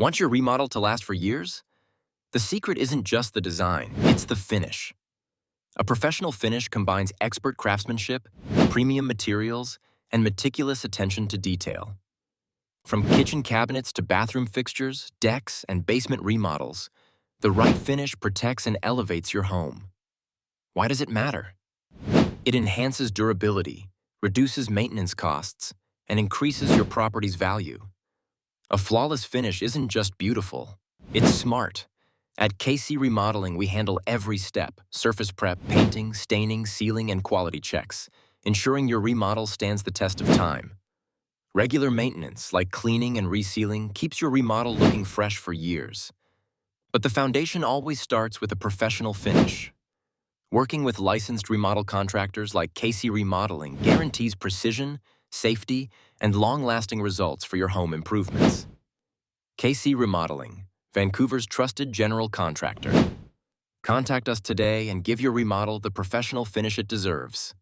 Want your remodel to last for years? The secret isn't just the design, it's the finish. A professional finish combines expert craftsmanship, premium materials, and meticulous attention to detail. From kitchen cabinets to bathroom fixtures, decks, and basement remodels, the right finish protects and elevates your home. Why does it matter? It enhances durability, reduces maintenance costs, and increases your property's value. A flawless finish isn't just beautiful, it's smart. At KC Remodeling, we handle every step: surface prep, painting, staining, sealing, and quality checks, ensuring your remodel stands the test of time. Regular maintenance, like cleaning and resealing, keeps your remodel looking fresh for years. But the foundation always starts with a professional finish. Working with licensed remodel contractors like KC Remodeling guarantees precision, safety, and long-lasting results for your home improvements. KC Remodeling, Vancouver's trusted general contractor. Contact us today and give your remodel the professional finish it deserves.